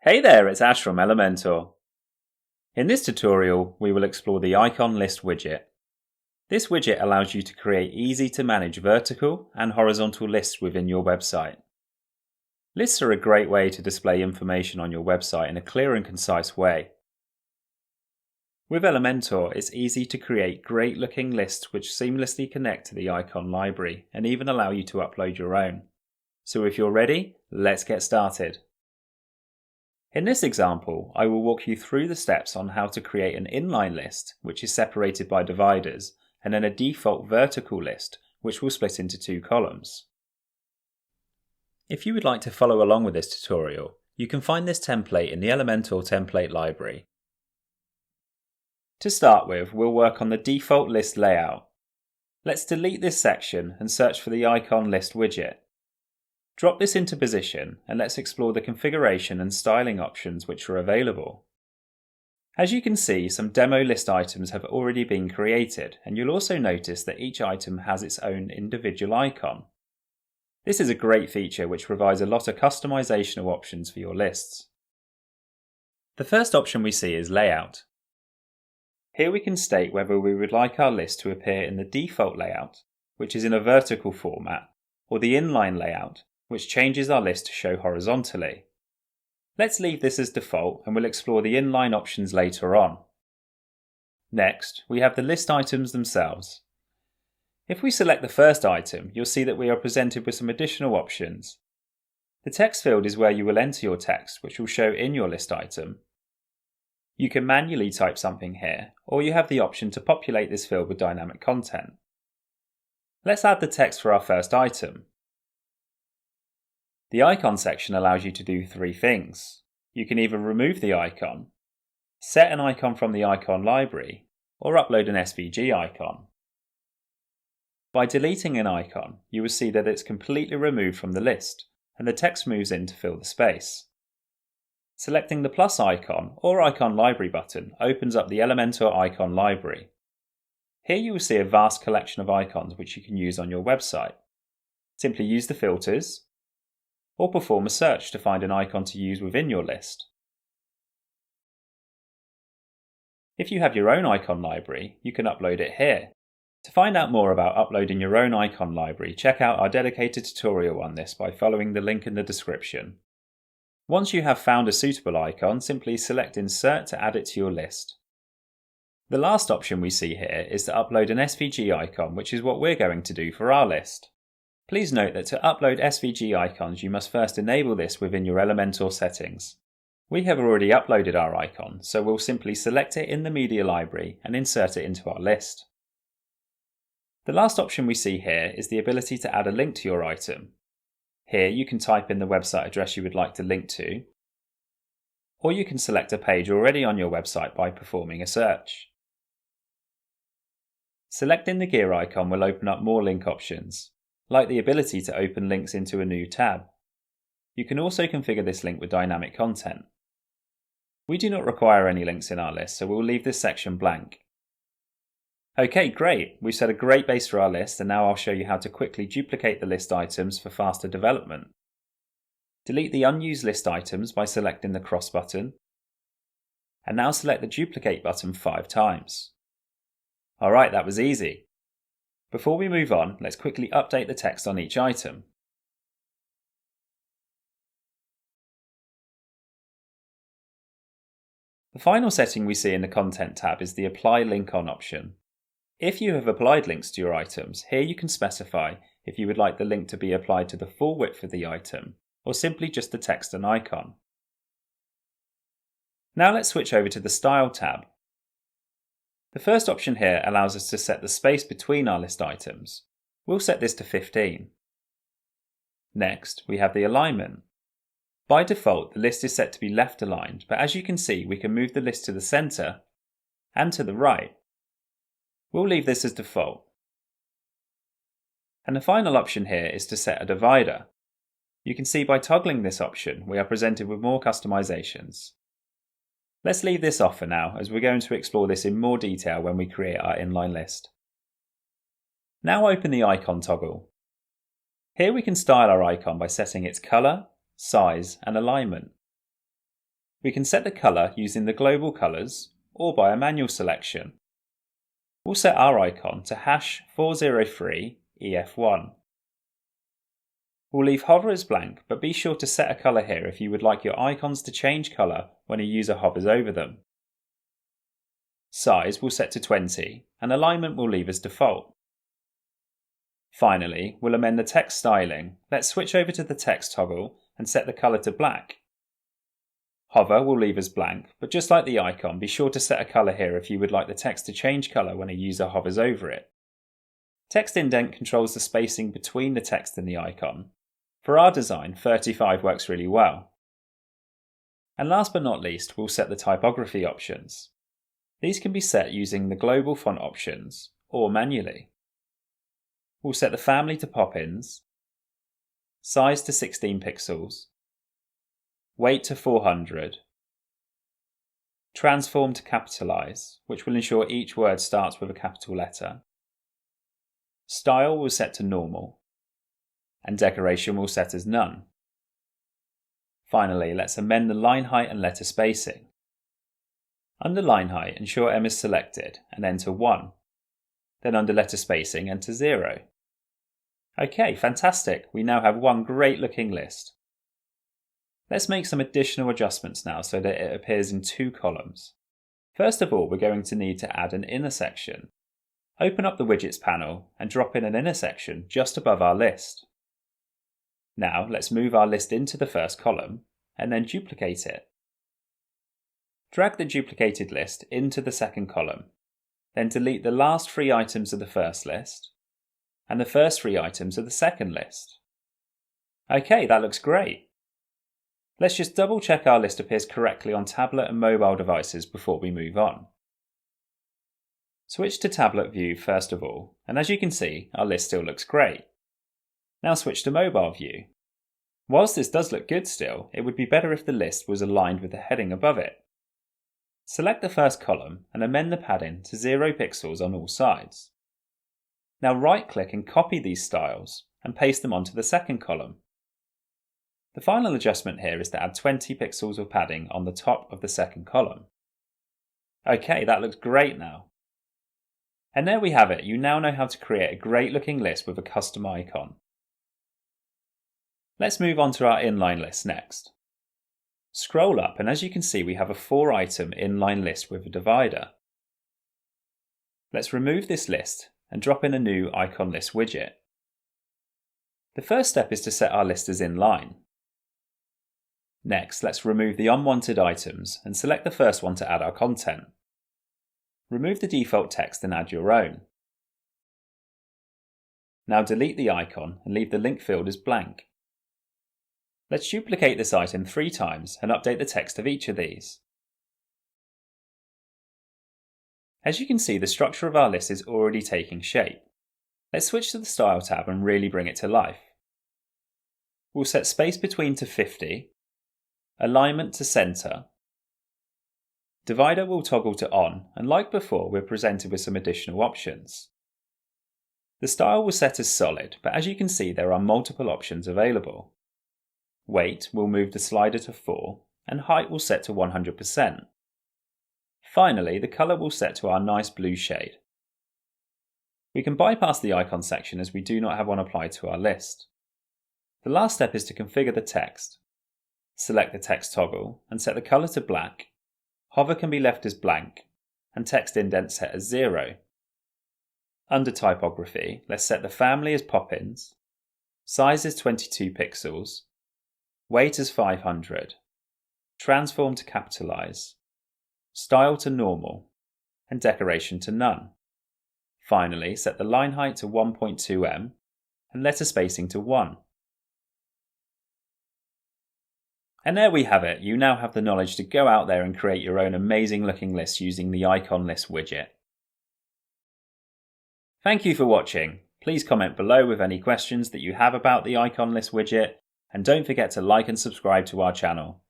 Hey there, it's Ash from Elementor. In this tutorial, we will explore the Icon List Widget. This widget allows you to create easy to manage vertical and horizontal lists within your website. Lists are a great way to display information on your website in a clear and concise way. With Elementor, it's easy to create great looking lists which seamlessly connect to the icon library and even allow you to upload your own. So if you're ready, let's get started. In this example, I will walk you through the steps on how to create an inline list, which is separated by dividers, and then a default vertical list, which will split into two columns. If you would like to follow along with this tutorial, you can find this template in the Elementor template library. To start with, we'll work on the default list layout. Let's delete this section and search for the Icon List Widget. Drop this into position and let's explore the configuration and styling options which are available. As you can see, some demo list items have already been created, and you'll also notice that each item has its own individual icon. This is a great feature which provides a lot of customization options for your lists. The first option we see is Layout. Here we can state whether we would like our list to appear in the default layout, which is in a vertical format, or the inline layout, which changes our list to show horizontally. Let's leave this as default and we'll explore the inline options later on. Next, we have the list items themselves. If we select the first item, you'll see that we are presented with some additional options. The text field is where you will enter your text, which will show in your list item. You can manually type something here, or you have the option to populate this field with dynamic content. Let's add the text for our first item. The icon section allows you to do three things. You can either remove the icon, set an icon from the icon library, or upload an SVG icon. By deleting an icon, you will see that it's completely removed from the list, and the text moves in to fill the space. Selecting the plus icon or icon library button opens up the Elementor icon library. Here you will see a vast collection of icons which you can use on your website. Simply use the filters, or perform a search to find an icon to use within your list. If you have your own icon library, you can upload it here. To find out more about uploading your own icon library, check out our dedicated tutorial on this by following the link in the description. Once you have found a suitable icon, simply select Insert to add it to your list. The last option we see here is to upload an SVG icon, which is what we're going to do for our list. Please note that to upload SVG icons, you must first enable this within your Elementor settings. We have already uploaded our icon, so we'll simply select it in the media library and insert it into our list. The last option we see here is the ability to add a link to your item. Here you can type in the website address you would like to link to, or you can select a page already on your website by performing a search. Selecting the gear icon will open up more link options, like the ability to open links into a new tab. You can also configure this link with dynamic content. We do not require any links in our list, so we'll leave this section blank. Okay, great! We've set a great base for our list, and now I'll show you how to quickly duplicate the list items for faster development. Delete the unused list items by selecting the cross button, and now select the duplicate button 5 times. Alright, that was easy. Before we move on, let's quickly update the text on each item. The final setting we see in the Content tab is the Apply Link On option. If you have applied links to your items, here you can specify if you would like the link to be applied to the full width of the item, or simply just the text and icon. Now let's switch over to the Style tab. The first option here allows us to set the space between our list items. We'll set this to 15. Next, we have the alignment. By default, the list is set to be left aligned, but as you can see, we can move the list to the center and to the right. We'll leave this as default. And the final option here is to set a divider. You can see by toggling this option, we are presented with more customizations. Let's leave this off for now, as we're going to explore this in more detail when we create our inline list. Now open the icon toggle. Here we can style our icon by setting its color, size and alignment. We can set the colour using the global colours or by a manual selection. We'll set our icon to #403EF1. We'll leave hover as blank, but be sure to set a colour here if you would like your icons to change colour when a user hovers over them. Size we'll set to 20 and alignment we'll leave as default. Finally, we'll amend the text styling. Let's switch over to the text toggle and set the colour to black. Hover we'll leave as blank, but just like the icon, be sure to set a colour here if you would like the text to change colour when a user hovers over it. Text indent controls the spacing between the text and the icon. For our design, 35 works really well. And last but not least, we'll set the typography options. These can be set using the global font options or manually. We'll set the family to pop-ins, size to 16 pixels, weight to 400, transform to capitalize, which will ensure each word starts with a capital letter. Style we'll set to normal, and decoration we'll set as none. Finally, let's amend the line height and letter spacing. Under line height, ensure M is selected and enter 1. Then under letter spacing, enter 0. Okay, fantastic. We now have one great looking list. Let's make some additional adjustments now so that it appears in 2 columns. First of all, we're going to need to add an inner section. Open up the widgets panel and drop in an inner section just above our list. Now let's move our list into the first column and then duplicate it. Drag the duplicated list into the second column, then delete the last 3 items of the first list and the first 3 items of the second list. Okay, that looks great. Let's just double check our list appears correctly on tablet and mobile devices before we move on. Switch to tablet view first of all, and as you can see, our list still looks great. Now switch to mobile view. Whilst this does look good still, it would be better if the list was aligned with the heading above it. Select the first column and amend the padding to 0 pixels on all sides. Now right-click and copy these styles and paste them onto the second column. The final adjustment here is to add 20 pixels of padding on the top of the second column. Okay, that looks great now. And there we have it. You now know how to create a great looking list with a custom icon. Let's move on to our inline list next. Scroll up and as you can see we have a 4-item inline list with a divider. Let's remove this list and drop in a new Icon List Widget. The first step is to set our list as inline. Next, let's remove the unwanted items and select the first one to add our content. Remove the default text and add your own. Now delete the icon and leave the link field as blank. Let's duplicate this item 3 times and update the text of each of these. As you can see, the structure of our list is already taking shape. Let's switch to the Style tab and really bring it to life. We'll set space between to 50, alignment to center, divider will toggle to on, and like before, we're presented with some additional options. The style will set as solid, but as you can see, there are multiple options available. Weight will move the slider to 4, and height will set to 100%. Finally, the colour will set to our nice blue shade. We can bypass the icon section as we do not have one applied to our list. The last step is to configure the text. Select the text toggle and set the colour to black. Hover can be left as blank, and text indent set as 0. Under typography, let's set the family as pop-ins, size as 22 pixels, weight as 500, transform to capitalize, style to normal, and decoration to none. Finally, set the line height to 1.2m and letter spacing to 1. And there we have it. You now have the knowledge to go out there and create your own amazing looking list using the Icon List widget. Thank you for watching. Please comment below with any questions that you have about the Icon List widget, and don't forget to like and subscribe to our channel.